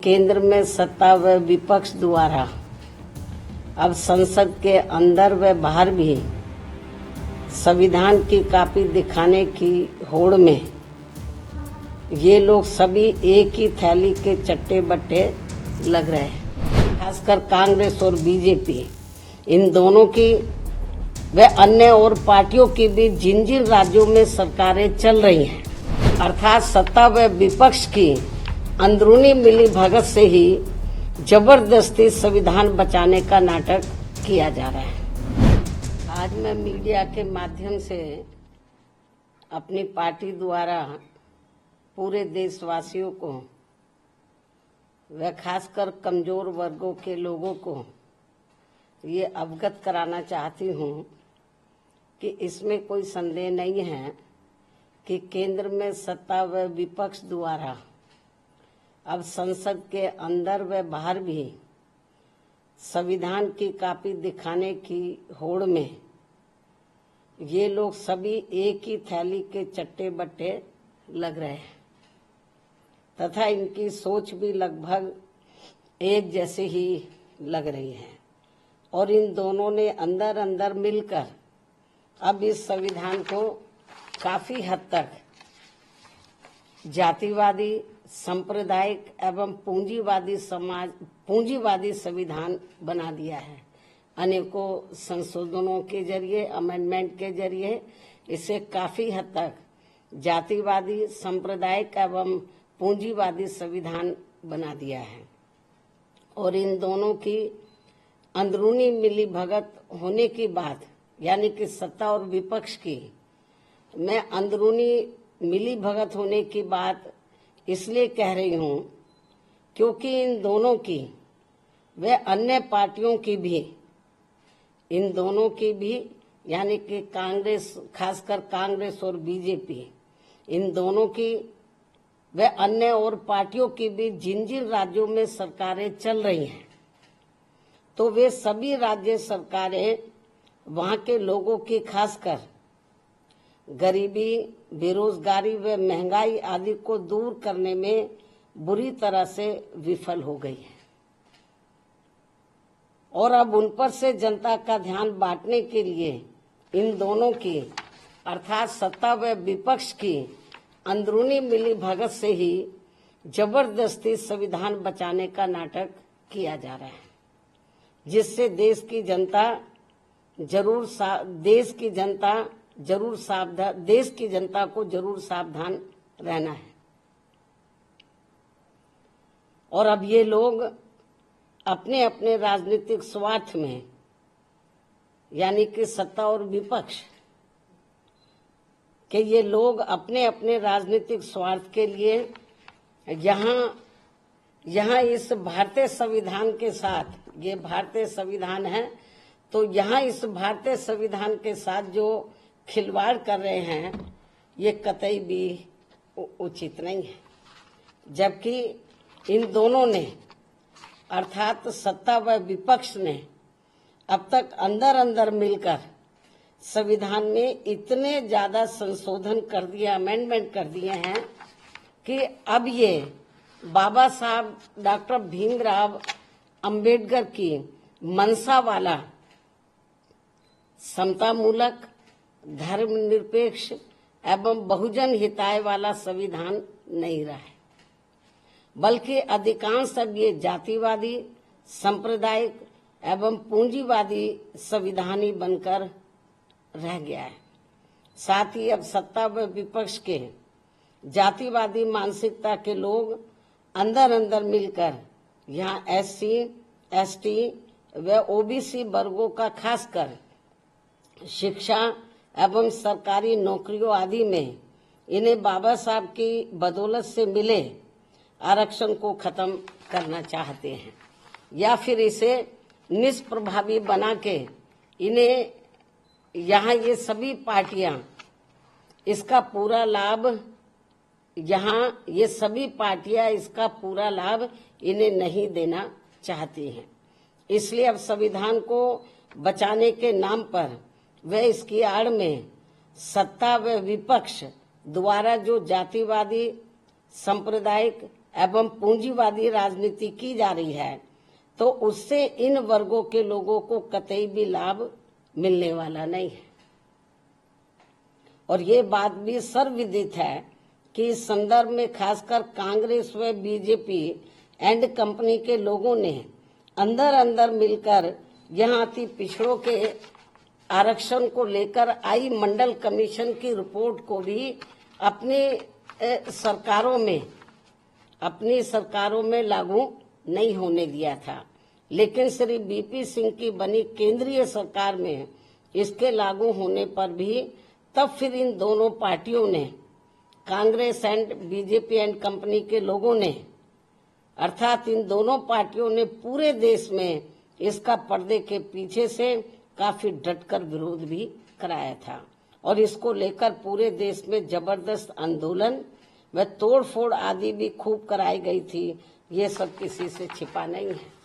केंद्र में सत्ता व विपक्ष द्वारा अब संसद के अंदर व बाहर भी संविधान की कॉपी दिखाने की होड़ में ये लोग सभी एक ही थैली के चट्टे बट्टे लग रहे हैं। खासकर कांग्रेस और बीजेपी, इन दोनों की व अन्य और पार्टियों की भी जिन जिन राज्यों में सरकारें चल रही हैं, अर्थात सत्ता व विपक्ष की अंदरूनी मिली भगत से ही जबरदस्ती संविधान बचाने का नाटक किया जा रहा है। आज मैं मीडिया के माध्यम से अपनी पार्टी द्वारा पूरे देशवासियों को व खासकर कमजोर वर्गों के लोगों को ये अवगत कराना चाहती हूँ कि इसमें कोई संदेह नहीं है कि केंद्र में सत्ता व विपक्ष द्वारा अब संसद के अंदर व बाहर भी संविधान की कॉपी दिखाने की होड़ में ये लोग सभी एक ही थैली के चट्टे बट्टे लग रहे हैं तथा इनकी सोच भी लगभग एक जैसे ही लग रही है और इन दोनों ने अंदर अंदर मिलकर अब इस संविधान को काफी हद तक जातिवादी, सांप्रदायिक एवं पूंजीवादी संविधान बना दिया है। अनेकों संशोधनों के जरिए, अमेंडमेंट के जरिए इसे काफी हद तक जातिवादी, सांप्रदायिक एवं पूंजीवादी संविधान बना दिया है और इन दोनों की अंदरूनी मिली भगत होने की बात, यानी कि सत्ता और विपक्ष की मैं अंदरूनी मिली भगत होने की बात इसलिए कह रही हूँ क्योंकि इन दोनों की व अन्य पार्टियों की भी, इन दोनों की भी यानी कि कांग्रेस, खासकर कांग्रेस और बीजेपी, इन दोनों की व अन्य और पार्टियों की भी जिन जिन राज्यों में सरकारें चल रही हैं, तो वे सभी राज्य सरकारें वहां के लोगों की खासकर गरीबी, बेरोजगारी व महंगाई आदि को दूर करने में बुरी तरह से विफल हो गई है और अब उन पर से जनता का ध्यान बांटने के लिए इन दोनों की अर्थात सत्ता व विपक्ष की अंदरूनी मिली भगत से ही जबरदस्ती संविधान बचाने का नाटक किया जा रहा है, जिससे देश की जनता को जरूर सावधान रहना है। और अब ये लोग अपने अपने राजनीतिक स्वार्थ में, यानी कि सत्ता और विपक्ष के ये लोग अपने अपने राजनीतिक स्वार्थ के लिए यहाँ इस भारतीय संविधान के साथ, ये भारतीय संविधान है, तो यहाँ इस भारतीय संविधान के साथ जो खिलवाड़ कर रहे हैं ये कतई भी उचित नहीं है। जबकि इन दोनों ने अर्थात सत्ता व विपक्ष ने अब तक अंदर अंदर मिलकर संविधान में इतने ज्यादा संशोधन कर दिए, अमेंडमेंट कर दिए हैं कि अब ये बाबा साहब डॉक्टर भीमराव अंबेडकर की मंशा वाला समतामूलक, धर्मनिरपेक्ष एवं बहुजन हिताय वाला संविधान नहीं रहा है, बल्कि अधिकांश अब ये जातिवादी, सांप्रदायिक एवं पूंजीवादी संविधान ही बनकर रह गया है। साथ ही अब सत्ता व विपक्ष के जातिवादी मानसिकता के लोग अंदर अंदर मिलकर यहाँ SC, ST व OBC वर्गों का खासकर शिक्षा एवं सरकारी नौकरियों आदि में इन्हें बाबा साहब की बदौलत से मिले आरक्षण को खत्म करना चाहते हैं या फिर इसे निष्प्रभावी बना के इन्हें यहाँ ये सभी पार्टियां इसका पूरा लाभ इन्हें नहीं देना चाहती हैं। इसलिए अब संविधान को बचाने के नाम पर व इसकी आड़ में सत्ता व विपक्ष द्वारा जो जातिवादी, सांप्रदायिक एवं पूंजीवादी राजनीति की जा रही है तो उससे इन वर्गों के लोगों को कतई भी लाभ मिलने वाला नहीं है। और ये बात भी सर्वविदित है कि इस संदर्भ में खासकर कांग्रेस व बीजेपी एंड कंपनी के लोगों ने अंदर अंदर मिलकर यहाँ अति पिछड़ों के आरक्षण को लेकर आई मंडल कमीशन की रिपोर्ट को भी अपनी सरकारों में लागू नहीं होने दिया था, लेकिन श्री बीपी सिंह की बनी केंद्रीय सरकार में इसके लागू होने पर भी तब फिर इन दोनों पार्टियों ने, Congress and BJP and company के लोगों ने, अर्थात इन दोनों पार्टियों ने पूरे देश में इसका पर्दे के पीछे से काफी डटकर विरोध भी कराया था और इसको लेकर पूरे देश में जबरदस्त आंदोलन व तोड़फोड़ आदि भी खूब कराई गई थी। ये सब किसी से छिपा नहीं है।